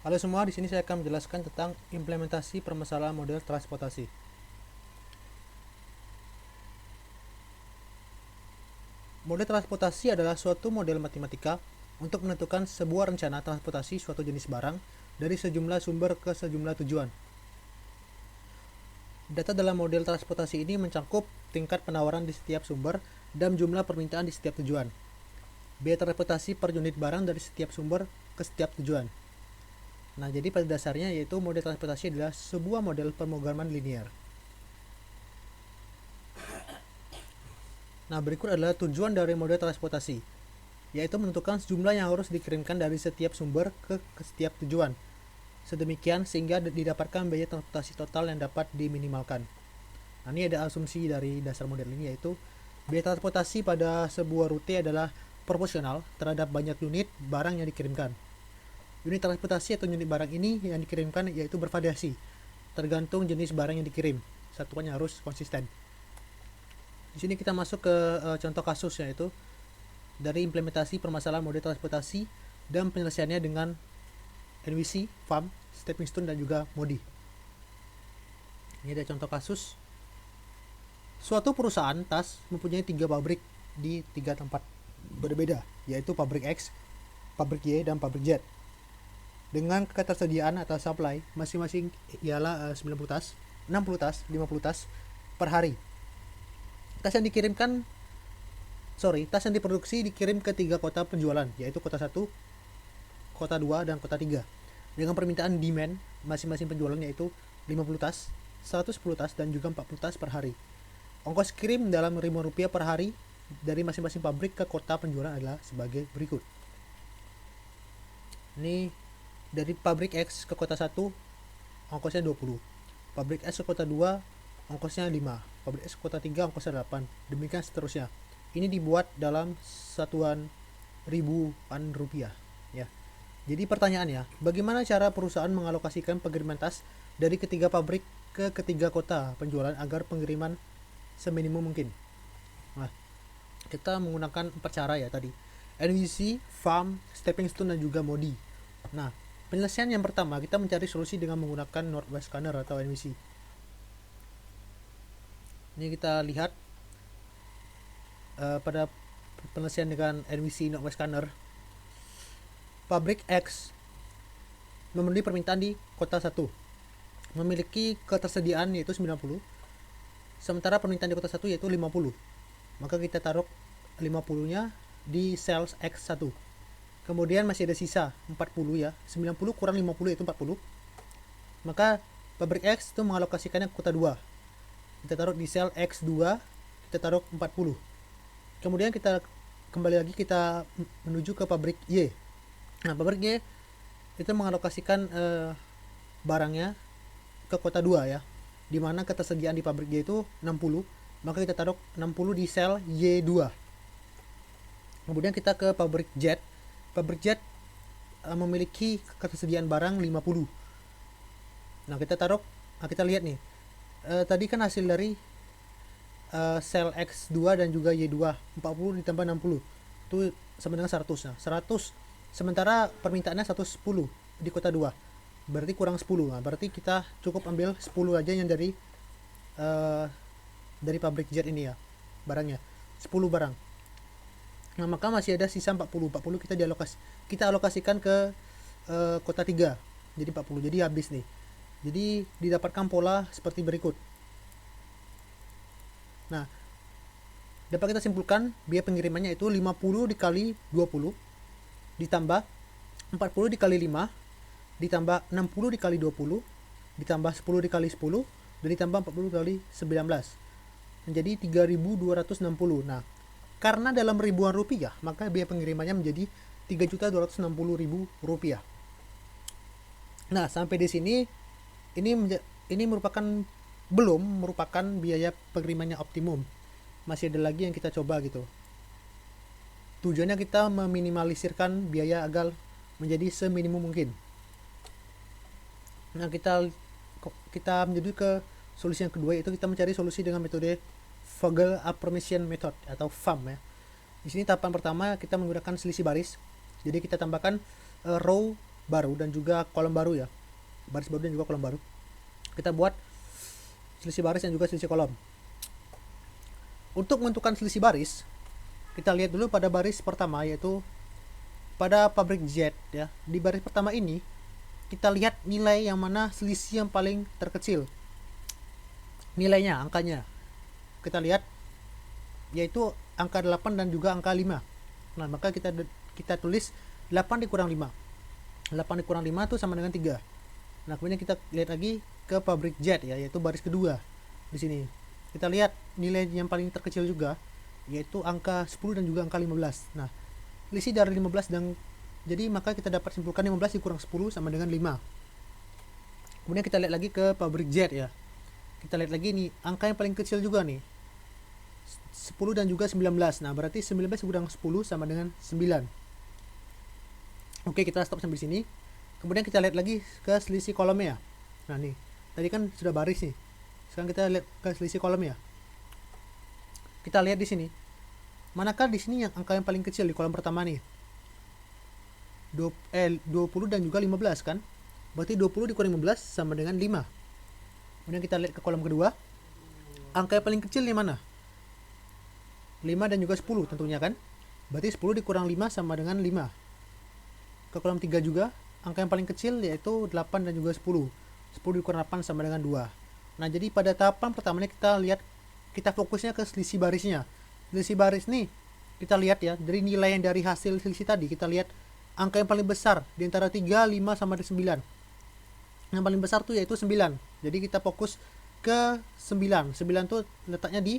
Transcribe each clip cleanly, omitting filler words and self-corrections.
Halo semua, di sini saya akan menjelaskan tentang implementasi permasalahan model transportasi. Model transportasi adalah suatu model matematika untuk menentukan sebuah rencana transportasi suatu jenis barang dari sejumlah sumber ke sejumlah tujuan. Data dalam model transportasi ini mencakup tingkat penawaran di setiap sumber dan jumlah permintaan di setiap tujuan. Biaya transportasi per unit barang dari setiap sumber ke setiap tujuan. Nah, jadi pada dasarnya yaitu model transportasi adalah sebuah model pemrograman linear. Nah, berikut adalah tujuan dari model transportasi, yaitu menentukan jumlah yang harus dikirimkan dari setiap sumber ke setiap tujuan. Sedemikian sehingga didapatkan biaya transportasi total yang dapat diminimalkan. Nah, ini ada asumsi dari dasar model ini, yaitu biaya transportasi pada sebuah rute adalah proporsional terhadap banyak unit barang yang dikirimkan. Unit transportasi atau unit barang ini yang dikirimkan yaitu bervariasi, tergantung jenis barang yang dikirim. Satuannya harus konsisten. Di sini kita masuk ke contoh kasus, yaitu dari implementasi permasalahan model transportasi dan penyelesaiannya dengan NWC, FAM, Stepping Stone, dan juga MODI. Ini ada contoh kasus. Suatu perusahaan tas mempunyai 3 pabrik di 3 tempat berbeda, yaitu pabrik X, pabrik Y, dan pabrik Z. Dengan ketersediaan atau supply masing-masing ialah 90 tas, 60 tas, 50 tas per hari. Tas yang diproduksi dikirim ke 3 kota penjualan, yaitu kota 1, kota 2, dan kota 3. Dengan permintaan demand masing-masing penjualan yaitu 50 tas, 110 tas, dan juga 40 tas per hari. Ongkos kirim dalam Rp5.000 per hari dari masing-masing pabrik ke kota penjualan adalah sebagai berikut. Ini dari pabrik X ke kota 1 ongkosnya 20. Pabrik S ke kota 2 ongkosnya 5. Pabrik S ke kota 3 ongkosnya 8. Demikian seterusnya. Ini dibuat dalam satuan ribuan rupiah, ya. Jadi pertanyaannya, bagaimana cara perusahaan mengalokasikan pengiriman tas dari ketiga pabrik ke ketiga kota penjualan agar pengiriman seminimum mungkin? Nah, kita menggunakan 4 cara ya tadi. NWC, FAM, Stepping Stone, dan juga MODI. Nah, penyelesaian yang pertama, kita mencari solusi dengan menggunakan Northwest Scanner atau NWC. Ini kita lihat pada penyelesaian dengan NWC Northwest Scanner. Pabrik X memenuhi permintaan di kota 1, memiliki ketersediaan yaitu 90, sementara permintaan di kota 1 yaitu 50. Maka kita taruh 50-nya di sales X1. Kemudian masih ada sisa 40 ya, 90 kurang 50 yaitu 40. Maka pabrik X itu mengalokasikannya ke kota 2. Kita taruh di sel X2, kita taruh 40. Kemudian kita kembali lagi, kita menuju ke pabrik Y. Nah, pabrik Y itu mengalokasikan barangnya ke kota 2 ya, dimana ketersediaan di pabrik Y itu 60, maka kita taruh 60 di sel Y2. Kemudian kita ke pabrik Z. Pabrik Z memiliki ketersediaan barang 50. Nah, kita lihat nih, tadi kan hasil dari sel X2 dan juga Y2, 40 ditambah 60 itu sama dengan 100. Nah, 100 sementara permintaannya 110 di kota 2, berarti kurang 10. Nah, berarti kita cukup ambil 10 aja yang dari pabrik Z ini ya, barangnya 10 barang. Nah, maka masih ada sisa 40 kita alokasikan ke kota 3, jadi 40, jadi habis nih. Jadi didapatkan pola seperti berikut. Nah, dapat kita simpulkan biaya pengirimannya itu 50 dikali 20 ditambah 40 dikali 5 ditambah 60 dikali 20 ditambah 10 dikali 10 dan ditambah 40 dikali 19 menjadi 3.260. Nah, karena dalam ribuan rupiah, maka biaya pengirimannya menjadi 3.260.000 rupiah. Nah, sampai di sini ini belum merupakan biaya pengirimannya optimum. Masih ada lagi yang kita coba gitu. Tujuannya kita meminimalisirkan biaya agar menjadi seminimum mungkin. Nah, kita menuju ke solusi yang kedua, yaitu kita mencari solusi dengan metode Vogel Approximation Method atau FAM ya. Di sini tahapan pertama kita menggunakan selisih baris. Jadi kita tambahkan row baru dan juga kolom baru ya, baris baru dan juga kolom baru. Kita buat selisih baris dan juga selisih kolom. Untuk menentukan selisih baris, kita lihat dulu pada baris pertama, yaitu pada pabrik Z ya. Di baris pertama ini kita lihat nilai yang mana selisih yang paling terkecil, nilainya, angkanya kita lihat, yaitu angka 8 dan juga angka 5. Nah, maka kita tulis 8 dikurang 5. 8 dikurang 5 itu sama dengan 3. Nah, kemudian kita lihat lagi ke pabrik Z ya, yaitu baris kedua. Di sini kita lihat nilai yang paling terkecil juga, yaitu angka 10 dan juga angka 15. Nah, selisih dari 15 dan jadi maka kita dapat simpulkan 15 dikurang 10 sama dengan 5. Kemudian kita lihat lagi ke pabrik Z ya. Kita lihat lagi nih, angka yang paling kecil juga nih, 10 dan juga 19. Nah, berarti 19 kurang 10 sama dengan 9. Oke, kita stop sampai sini. Kemudian kita lihat lagi ke selisih kolomnya. Nah, nih, tadi kan sudah baris nih. Sekarang kita lihat ke selisih kolomnya. Kita lihat di sini. Manakah di sini yang angka yang paling kecil di kolom pertama nih? 20 dan juga 15 kan? Berarti 20 dikurang 15 sama dengan 5. Kemudian kita lihat ke kolom kedua. Angka yang paling kecil di mana? 5 dan juga 10 tentunya kan? Berarti 10 dikurang 5 sama dengan 5. Ke kolom 3 juga, angka yang paling kecil yaitu 8 dan juga 10. 10 dikurang 8 sama dengan 2. Nah, jadi pada tahapan pertama ini kita fokusnya ke selisih barisnya. Selisih baris nih, kita lihat ya, dari nilai yang dari hasil selisih tadi, kita lihat angka yang paling besar di antara 3, 5 sama dengan 9. Yang paling besar tuh yaitu 9. Jadi kita fokus ke 9. 9 tuh letaknya di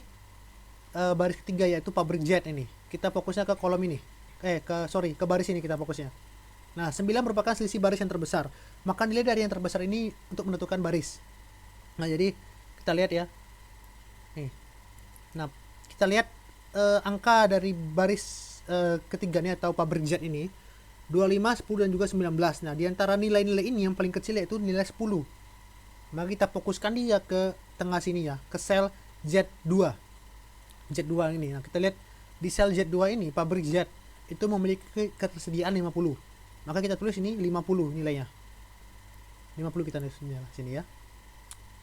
baris ketiga, yaitu pabrik Z ini. Kita fokusnya ke kolom ini. Ke baris ini kita fokusnya. Nah, 9 merupakan selisih baris yang terbesar. Maka nilai dari yang terbesar ini untuk menentukan baris. Nah, jadi kita lihat ya. Nih. Nah, kita lihat angka dari baris ketiga nih atau pabrik Z ini 25, 10 dan juga 19. Nah, di antara nilai-nilai ini yang paling kecil yaitu nilai 10. Maka kita fokuskan dia ke tengah sini ya, ke sel Z2. Z2 ini. Nah, kita lihat di sel Z2 ini pabrik Z itu memiliki ketersediaan 50. Maka kita tulis ini 50 nilainya. 50 kita tulis sini ya.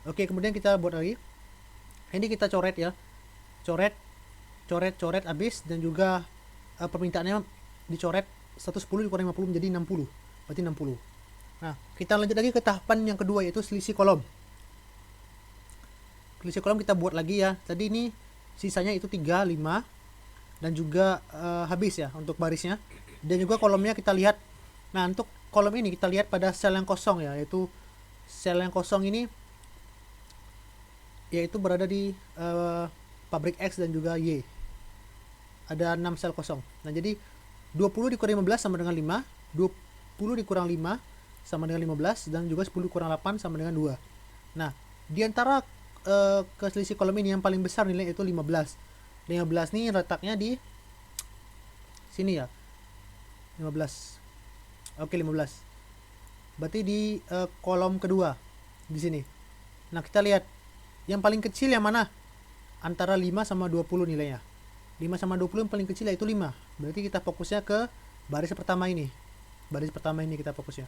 Oke, kemudian kita buat lagi. Ini kita coret ya. Coret habis dan juga permintaannya dicoret 110 dikurang 50 menjadi 60. Berarti 60. Nah, kita lanjut lagi ke tahapan yang kedua, yaitu selisih kolom. Selisih kolom kita buat lagi ya. Tadi ini sisanya itu 3, 5 dan juga habis ya untuk barisnya. Dan juga kolomnya kita lihat. Nah, untuk kolom ini kita lihat pada sel yang kosong ya, yaitu sel yang kosong ini yaitu berada di pabrik X dan juga Y. Ada 6 sel kosong. Nah, jadi 20 dikurang 15 sama dengan 5, 20 dikurang 5 sama dengan 15, dan juga 10 dikurang 8 sama dengan 2. Nah, di antara ke selisih kolom ini yang paling besar nilai itu 15. 15 nih letaknya di sini ya. 15. Oke, 15. Berarti di kolom kedua di sini. Nah, kita lihat yang paling kecil yang mana? Antara 5 sama 20 nilainya. 5 sama 20 yang paling kecil yaitu 5. Berarti kita fokusnya ke baris pertama ini. Baris pertama ini kita fokusnya.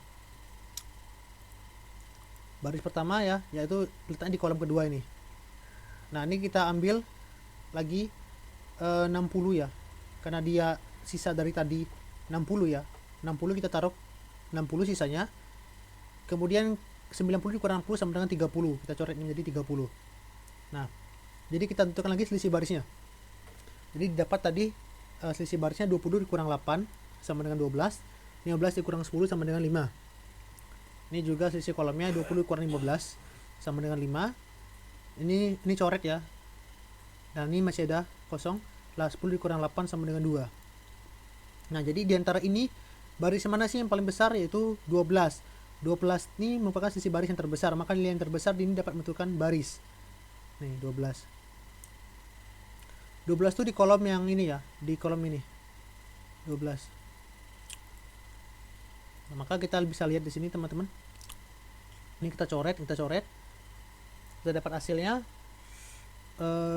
Baris pertama ya, yaitu letaknya di kolom kedua ini. Nah, ini kita ambil lagi 60 ya. Karena dia sisa dari tadi 60 ya. 60 kita taruh 60 sisanya. Kemudian 90 dikurang 60 sama dengan 30. Kita coret menjadi 30. Nah, jadi kita tentukan lagi selisih barisnya. Jadi dapat tadi selisih barisnya 20 dikurang 8 sama dengan 12. 15 dikurang 10 sama dengan 5. Ini juga selisih kolomnya 20 dikurang 15 sama dengan 5. Ini coret ya. Dan ini masih ada kosong. Lah 10 dikurang 8 sama dengan 2. Nah, jadi diantara ini baris mana sih yang paling besar, yaitu 12. 12 ini merupakan selisih baris yang terbesar. Maka nilai yang terbesar ini dapat menentukan baris. Nih, 12. 12 tuh di kolom yang ini ya, di kolom ini. 12. Nah, maka kita bisa lihat di sini teman-teman. Ini kita coret. Kita dapat hasilnya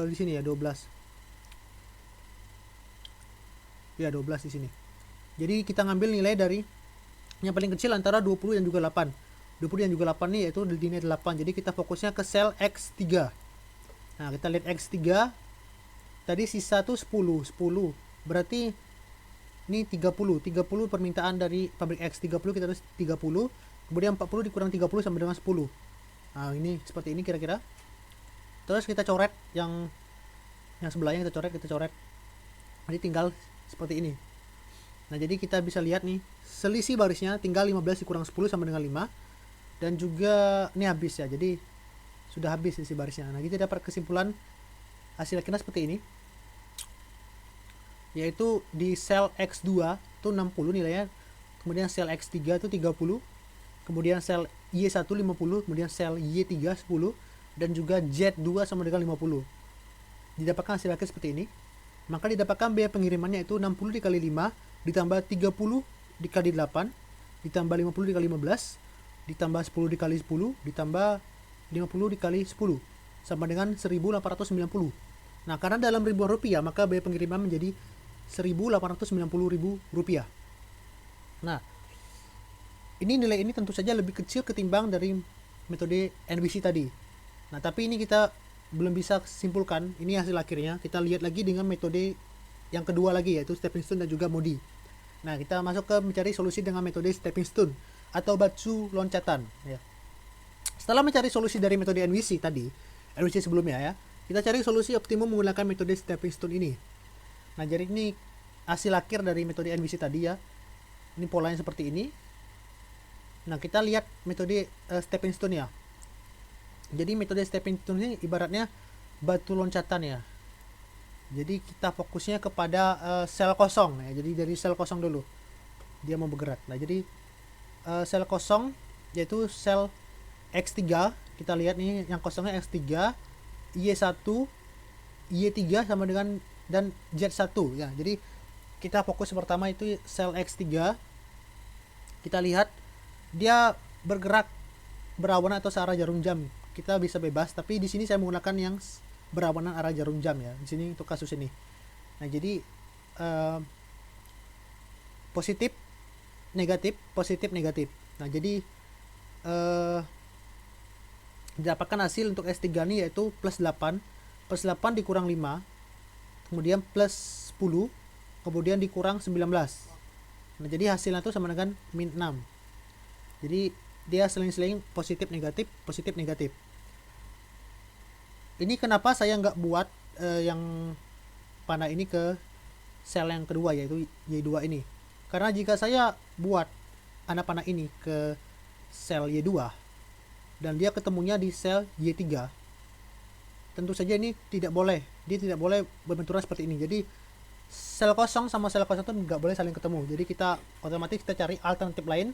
di sini ya 12. Ya 12 di sini. Jadi kita ngambil nilai dari yang paling kecil antara 20 dan juga 8. 20 dan juga 8 nih yaitu di nilai 8. Jadi kita fokusnya ke sel X3. Nah, kita lihat X3. Tadi sisa tuh 10. Berarti ini 30 permintaan dari pabrik X. 30 kita tulis 30. Kemudian 40 dikurang 30 sama dengan 10. Nah, ini seperti ini kira-kira. Terus kita coret yang sebelahnya kita coret. Jadi tinggal seperti ini. Nah, jadi kita bisa lihat nih, selisih barisnya tinggal 15 dikurang 10 sama dengan 5. Dan juga ini habis ya. Jadi sudah habis selisih barisnya. Nah, kita dapat kesimpulan hasil akhirnya seperti ini. Yaitu di sel X2 itu 60 nilainya. Kemudian sel X3 itu 30. Kemudian sel Y1 50, kemudian sel Y3 10 dan juga Z2 sama dengan 50. Didapatkan hasil akhir seperti ini. Maka didapatkan biaya pengirimannya itu 60 dikali 5 ditambah 30 dikali 8 ditambah 50 dikali 15 ditambah 10 dikali 10 ditambah 50 dikali 10 sama dengan 1.890. Nah, karena dalam ribuan rupiah maka biaya pengiriman menjadi 1.890.000 rupiah. Nah, nilai ini tentu saja lebih kecil ketimbang dari metode NWC tadi. Nah, tapi ini kita belum bisa simpulkan, ini hasil akhirnya. Kita lihat lagi dengan metode yang kedua lagi, yaitu stepping stone dan juga Modi. Nah, kita masuk ke mencari solusi dengan metode stepping stone atau batu loncatan ya. Setelah mencari solusi dari metode NWC tadi, NWC sebelumnya ya, kita cari solusi optimum menggunakan metode stepping stone ini. Nah, jadi ini hasil akhir dari metode NWC tadi ya. Ini polanya seperti ini. Nah, kita lihat metode stepping stone ya. Jadi metode stepping stone ini ibaratnya batu loncatan ya. Jadi kita fokusnya kepada sel kosong ya. Jadi dari sel kosong dulu dia mau bergerak. Nah, jadi sel kosong yaitu sel X3. Kita lihat nih yang kosongnya X3, Y1, Y3 sama dengan dan Z1 ya. Jadi kita fokus pertama itu sel X3. Kita lihat dia bergerak berlawanan atau searah jarum jam. Kita bisa bebas, tapi di sini saya menggunakan yang berlawanan arah jarum jam ya. Di sini untuk kasus ini. Nah, jadi positif negatif. Nah, jadi didapatkan hasil untuk S3 ini yaitu plus 8 dikurang 5, kemudian plus 10, kemudian dikurang 19. Nah, jadi hasilnya itu sama dengan min 6. Jadi dia seling-seling positif negatif. Ini kenapa saya nggak buat yang panah ini ke sel yang kedua yaitu Y2 ini. Karena jika saya buat anak panah ini ke sel Y2 dan dia ketemunya di sel Y3, tentu saja ini dia tidak boleh berbenturan seperti ini. Jadi sel kosong sama sel kosong itu nggak boleh saling ketemu. Jadi kita otomatis kita cari alternatif lain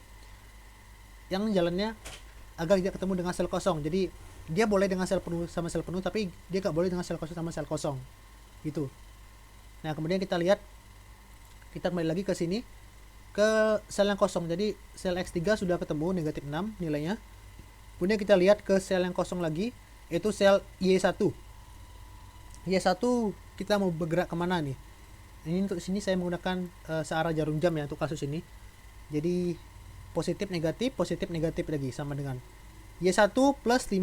yang jalannya agar tidak ketemu dengan sel kosong. Jadi dia boleh dengan sel penuh sama sel penuh, tapi dia nggak boleh dengan sel kosong sama sel kosong gitu. Nah, kemudian kita lihat, kita kembali lagi ke sini ke sel yang kosong. Jadi sel X3 sudah ketemu negatif 6 nilainya. Kemudian kita lihat ke sel yang kosong lagi, yaitu sel Y1. Y1 kita mau bergerak kemana nih? Ini untuk sini saya menggunakan searah jarum jam ya untuk kasus ini. Jadi positif negatif lagi sama dengan Y1 plus 15,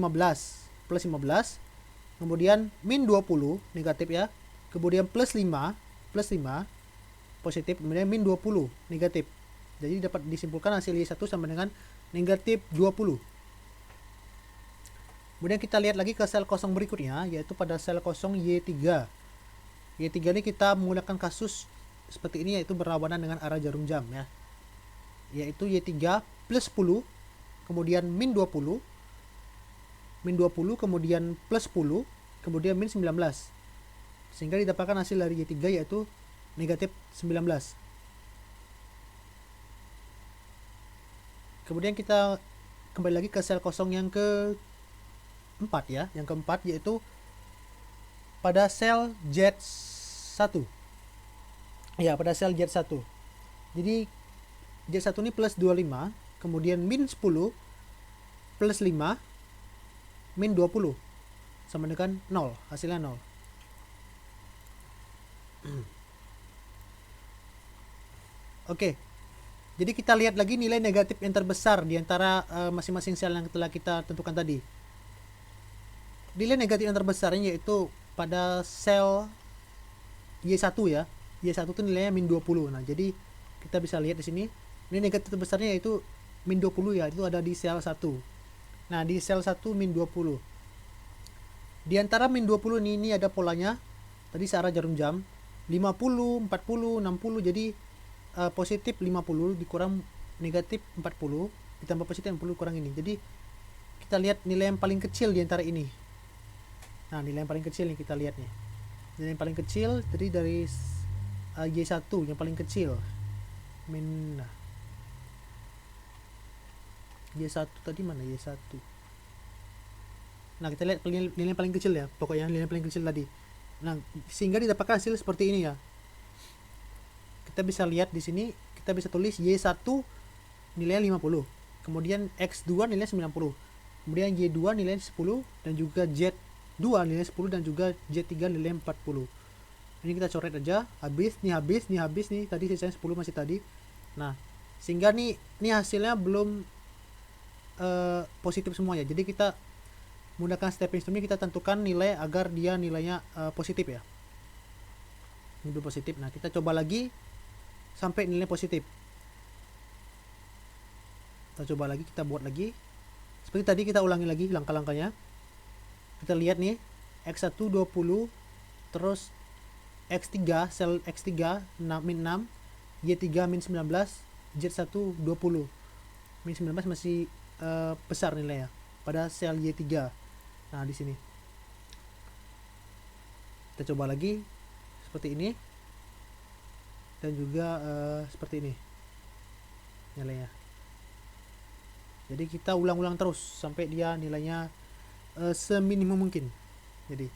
kemudian min 20 negatif ya, kemudian plus 5 positif, kemudian min 20 negatif. Jadi dapat disimpulkan hasil Y1 sama dengan negatif 20. Kemudian kita lihat lagi ke sel kosong berikutnya, yaitu pada sel kosong Y3. Y3 ini kita menggunakan kasus seperti ini, yaitu berlawanan dengan arah jarum jam ya, yaitu Y3 plus 10, kemudian min 20, kemudian plus 10, kemudian min 19, sehingga didapatkan hasil dari Y3 yaitu negatif 19. Kemudian kita kembali lagi ke sel kosong yang keempat ya, yang keempat yaitu pada sel Z1 ya, pada sel Z1. Jadi Z1 ini plus 25, kemudian min 10, plus 5, min 20 sama dengan 0, hasilnya 0. Oke. Jadi kita lihat lagi nilai negatif yang terbesar di antara masing-masing sel yang telah kita tentukan tadi. Nilai negatif yang terbesarnya yaitu pada sel Y1 ya. Y1 itu nilainya min 20. Nah, jadi kita bisa lihat di sini nilai negatif terbesarnya yaitu min 20 ya. Itu ada di sel 1. Nah, di sel 1 min 20. Di antara min 20 ini ada polanya. Tadi searah jarum jam. 50, 40, 60. Jadi positif 50 dikurang negatif 40 ditambah positif 60 kurang ini. Jadi kita lihat nilai yang paling kecil di antara ini. Nah, nilai yang paling kecil nih kita lihat nih. Nilai yang paling kecil tadi dari Y1 yang paling kecil. Min Y1 tadi mana Y1? Nah, kita lihat nilai yang paling kecil ya. Pokoknya nilai yang paling kecil tadi. Nah, sehingga didapatkan hasil seperti ini ya. Kita bisa lihat di sini, kita bisa tulis Y1 nilainya 50. Kemudian X2 nilainya 90. Kemudian Y2 nilainya 10 dan juga Z2 nilainya 10 dan juga Z3 nilainya 40. Ini kita coret aja, habis nih, tadi sisanya 10 masih tadi. Nah, sehingga nih hasilnya belum positif semuanya. Jadi kita menggunakan stepping stone ini kita tentukan nilai agar dia nilainya positif ya. Ini belum positif. Nah, kita coba lagi sampai nilai positif. Kita coba lagi, kita buat lagi. Seperti tadi kita ulangi lagi langkah-langkahnya. Kita lihat nih, X1 20, terus X3, sel X3 min 6, Y3 min 19, Z1 20. Min 19 masih besar nilainya pada sel Y3. Nah, di sini. Kita coba lagi seperti ini. Dan juga seperti ini nilainya. Jadi kita ulang-ulang terus sampai dia nilainya seminimum mungkin. Jadi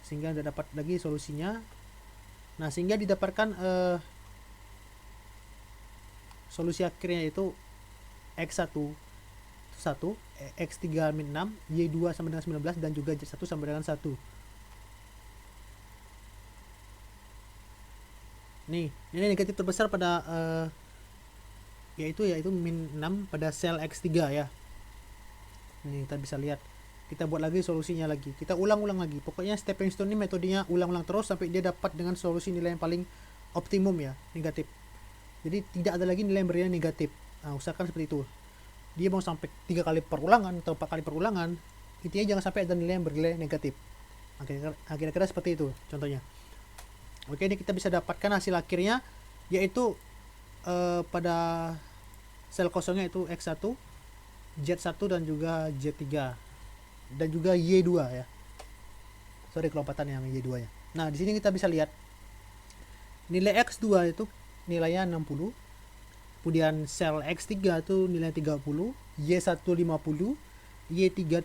sehingga tidak dapat lagi solusinya. Nah, sehingga didapatkan solusi akhirnya yaitu X1 1, X3 min 6, Y2 sama dengan 19 dan juga Z1 sama dengan 1. Nih, nilai negatif terbesar pada yaitu min 6 pada sel X3 ya. Ini kita bisa lihat. Kita buat lagi solusinya lagi. Kita ulang-ulang lagi. Pokoknya stepping stone ini metodenya ulang-ulang terus sampai dia dapat dengan solusi nilai yang paling optimum ya, negatif. Jadi tidak ada lagi nilai yang bernilai negatif. Nah, usahakan seperti itu. Dia mau sampai 3 kali perulangan atau 4 kali perulangan, intinya jangan sampai ada nilai yang bernilai negatif. Kira-kira seperti itu contohnya. Oke, ini kita bisa dapatkan hasil akhirnya yaitu pada sel kosongnya itu X1, Z1 dan juga Z3 dan juga Y2 ya. Sorry kelompatan yang Y2 ya. Nah, di sini kita bisa lihat nilai X2 itu nilainya 60. Kemudian sel X3 itu nilai 30, Y1 50, Y3 10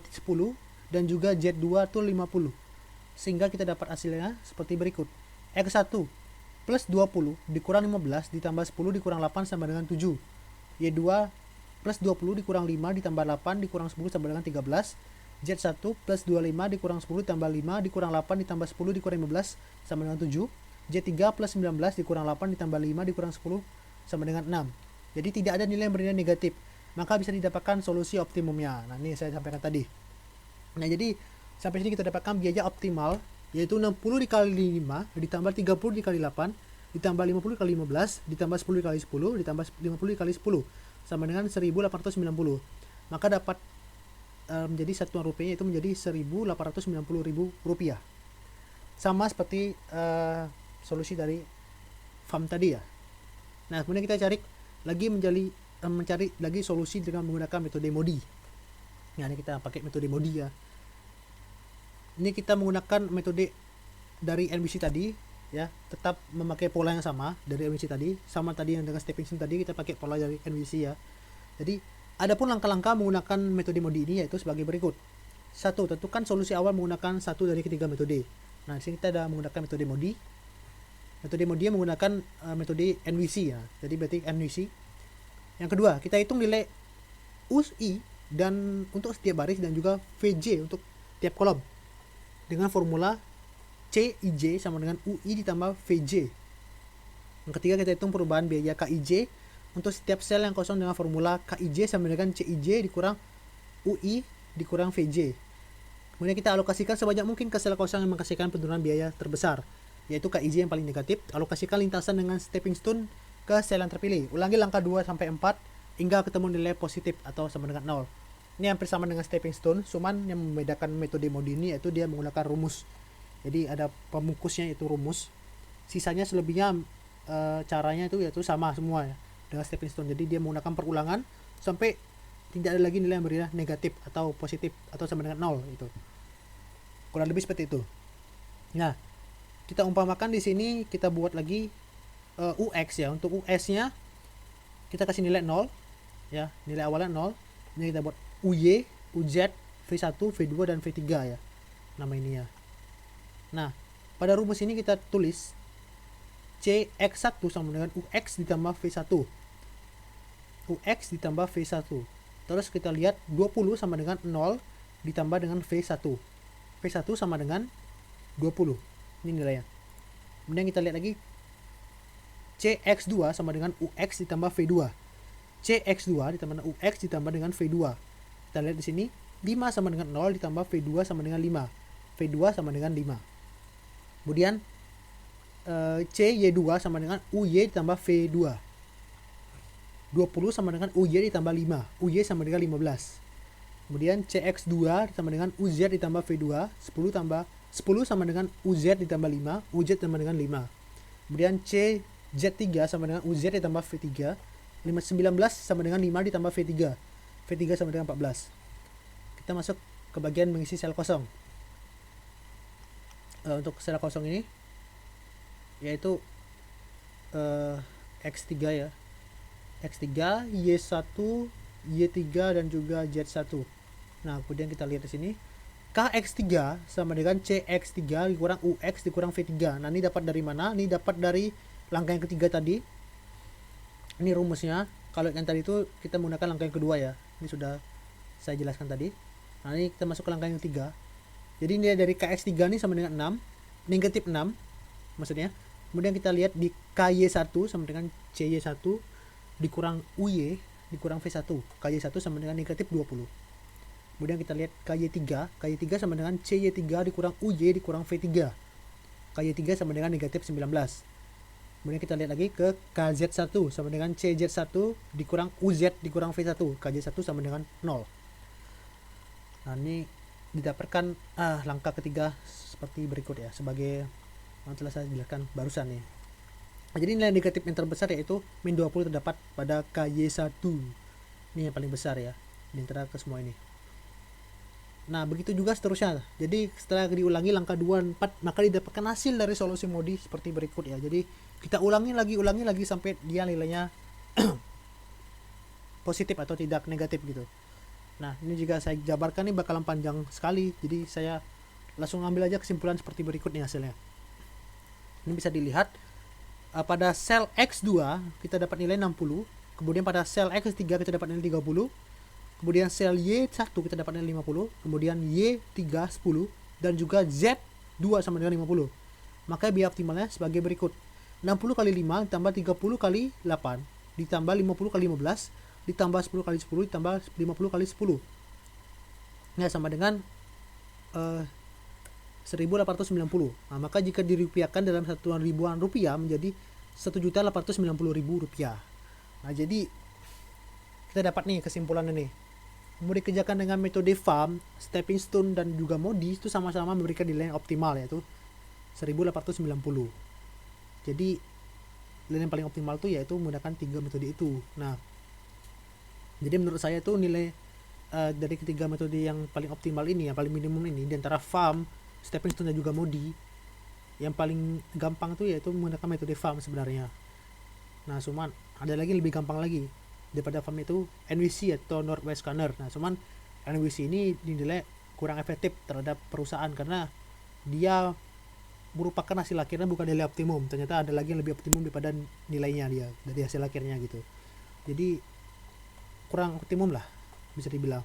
dan juga Z2 itu 50. Sehingga kita dapat hasilnya seperti berikut. X1 plus 20 dikurang 15 ditambah 10 dikurang 8 sama dengan 7. Y2 plus 20 dikurang 5 ditambah 8 dikurang 10 sama dengan 13. Z1 plus 25 dikurang 10 ditambah 5 dikurang 8 ditambah 10 dikurang 15 sama dengan 7. Z3 plus 19 dikurang 8 ditambah 5 dikurang 10 sama dengan 6. Jadi tidak ada nilai yang bernilai negatif. Maka bisa didapatkan solusi optimumnya. Nah, ini saya sampaikan tadi. Nah, jadi sampai sini kita dapatkan biaya optimal yaitu 60 dikali 5 ditambah 30 dikali 8 ditambah 50 dikali 15 ditambah 10 dikali 10 ditambah 50 dikali 10 sama dengan 1890. Maka dapat menjadi satuan rupiahnya itu menjadi 1890.000 rupiah. Sama seperti solusi dari FAM tadi ya. Nah, kemudian kita mencari lagi solusi dengan menggunakan metode MODI. Nah, ini kita pakai metode MODI ya. Ini kita menggunakan metode dari NBC tadi ya, tetap memakai pola yang sama dari NBC tadi, sama tadi yang dengan stepping stone tadi kita pakai pola dari NBC ya. Jadi adapun langkah-langkah menggunakan metode MODI ini yaitu sebagai berikut. 1. Tentukan solusi awal menggunakan satu dari ketiga metode. Nah, di sini kita ada menggunakan metode MODI. Metode MODI menggunakan metode NVC ya. Jadi berarti NVC. Yang kedua, kita hitung nilai UI dan untuk setiap baris dan juga VJ untuk tiap kolom dengan formula CIJ sama dengan UI ditambah VJ. Yang ketiga, kita hitung perubahan biaya KIJ untuk setiap sel yang kosong dengan formula KIJ sama dengan CIJ dikurang UI dikurang VJ. Kemudian kita alokasikan sebanyak mungkin ke sel kosong yang menghasilkan penurunan biaya terbesar, yaitu KIJ yang paling negatif. Alokasikan lintasan dengan stepping stone ke sel yang terpilih. Ulangi langkah 2-4 hingga ketemu nilai positif atau sama dengan 0. Ini hampir sama dengan stepping stone, cuman yang membedakan metode modi ini yaitu dia menggunakan rumus. Jadi ada pemukusnya itu rumus. Sisanya selebihnya caranya itu yaitu sama semua ya dengan stepping stone. Jadi dia menggunakan perulangan sampai tidak ada lagi nilai yang bernilai negatif atau positif atau sama dengan 0 itu. Kurang lebih seperti itu. Nah, kita umpamakan di sini kita buat lagi UX ya. Untuk US-nya kita kasih nilai 0 ya, nilai awalnya 0. Ini kita buat UY, UZ, V1, V2 dan V3 ya. Nama ini ya. Nah, pada rumus ini kita tulis CX1 sama dengan UX ditambah V1. UX ditambah V1. Terus kita lihat 20 sama dengan 0 ditambah dengan V1. V1 sama dengan 20. Ini nilainya. Kemudian kita lihat lagi CX2 sama dengan UX ditambah V2. CX2 ditambah dengan UX ditambah dengan V2. Kita lihat di sini 5 sama dengan 0 ditambah V2 sama dengan 5. V2 sama dengan 5. Kemudian CY2 sama dengan UY ditambah V2. 20 sama dengan UY ditambah 5. UY sama dengan 15. Kemudian CX2 sama dengan UZ ditambah V2. 10 sama dengan UZ ditambah 5. UZ ditambah dengan 5. Kemudian CZ3 sama dengan UZ ditambah V3. 19 sama dengan 5 ditambah V3. V3 sama dengan 14. Kita masuk ke bagian mengisi sel kosong. Untuk sel kosong ini yaitu X3 ya. X3, Y1, Y3 dan juga Z1. Nah, kemudian kita lihat di sini KX3 sama dengan CX3 dikurang UX dikurang V3. Nah, ini dapat dari mana? Ini dapat dari langkah yang ketiga tadi. Ini rumusnya. Kalau yang tadi itu kita menggunakan langkah yang kedua ya. Ini sudah saya jelaskan tadi. Nah, ini kita masuk ke langkah yang ketiga. Jadi nilai dari KX3 ini sama dengan 6, negatif 6 maksudnya. Kemudian kita lihat di KY1 sama dengan CY1 dikurang UY dikurang V1. KY1 sama dengan negatif 20. Kemudian kita lihat KY3. KY3 sama dengan CY3 dikurang UY dikurang V3. KY3 sama dengan negatif 19. Kemudian kita lihat lagi ke KZ1 sama dengan CZ1 dikurang UZ dikurang V1. KZ1 sama dengan 0. Nah, ini didapatkan langkah ketiga seperti berikut ya, sebagai yang telah saya jelaskan barusan nih. Jadi nilai negatif yang terbesar yaitu min 20 terdapat pada KY1. Ini yang paling besar ya di antara ke semua ini. Nah, begitu juga seterusnya. Jadi setelah diulangi langkah 2 4 maka didapatkan hasil dari solusi modi seperti berikut ya. Jadi kita ulangi lagi sampai dia nilainya positif atau tidak negatif gitu. Nah, ini juga saya jabarkan nih bakalan panjang sekali. Jadi saya langsung ambil aja kesimpulan seperti berikut nih hasilnya. Ini bisa dilihat pada sel X2 kita dapat nilai 60, kemudian pada sel X3 kita dapat nilai 30, kemudian sel Y1 kita dapat nilai 50, kemudian Y3 10 dan juga Z2 sama dengan 50. Maka biaya optimalnya sebagai berikut. 60 kali 5 ditambah 30 kali 8 ditambah 50 kali 15 ditambah 10 kali 10 ditambah 50 kali 10. Nah, sama dengan 1890. Nah, maka jika dirupiahkan dalam satuan ribuan rupiah menjadi 1.890.000 rupiah. Nah, jadi kita dapat nih kesimpulan ini. Mau dikerjakan dengan metode farm, stepping stone dan juga modi itu sama-sama memberikan nilai yang optimal yaitu 1890. Jadi nilai yang paling optimal itu yaitu menggunakan 3 metode itu. Nah, jadi menurut saya itu nilai dari ketiga metode yang paling optimal ini, yang paling minimum ini di antara farm, stepping stone dan juga modi, yang paling gampang tuh yaitu menggunakan metode farm sebenarnya. Nah, cuman ada lagi lebih gampang lagi daripada farm itu NWC atau Northwest Scanner. Nah, cuman NWC ini dinilai kurang efektif terhadap perusahaan karena dia merupakan hasil akhirnya bukan nilai optimum. Ternyata ada lagi yang lebih optimum daripada nilainya dia dari hasil akhirnya gitu. Jadi kurang optimum lah bisa dibilang.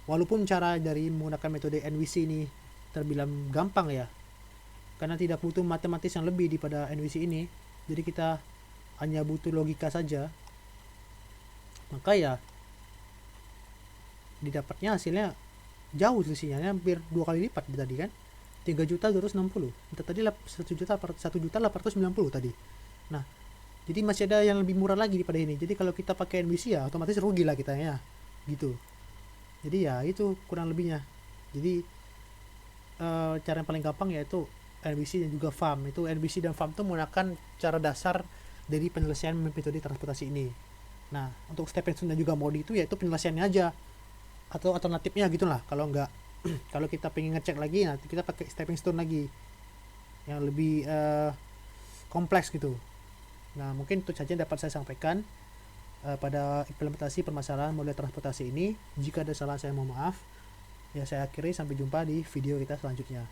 Walaupun cara dari menggunakan metode NWC ini terbilang gampang ya, karena tidak butuh matematis yang lebih daripada NWC ini. Jadi kita hanya butuh logika saja. maka ya didapatnya hasilnya jauh selisihnya, hampir 2 kali lipat tadi kan, 3.260. Kita tadi 1.890 tadi. Nah, jadi masih ada yang lebih murah lagi daripada ini. Jadi kalau kita pakai NBC ya otomatis rugi lah kita ya, gitu. Jadi ya itu kurang lebihnya. Jadi cara yang paling gampang yaitu NBC dan juga FAM. Itu NBC dan FAM itu menggunakan cara dasar dari penyelesaian metode transportasi ini. Nah, untuk stepping stone dan juga modi itu yaitu penyelesaiannya aja, atau alternatifnya gitulah. Kalau enggak kalau kita pengen ngecek lagi, nanti kita pakai stepping stone lagi yang lebih kompleks gitu. Nah, mungkin itu saja yang dapat saya sampaikan pada implementasi permasalahan model transportasi ini. Jika ada salah saya mohon maaf. Ya, saya akhiri, sampai jumpa di video kita selanjutnya.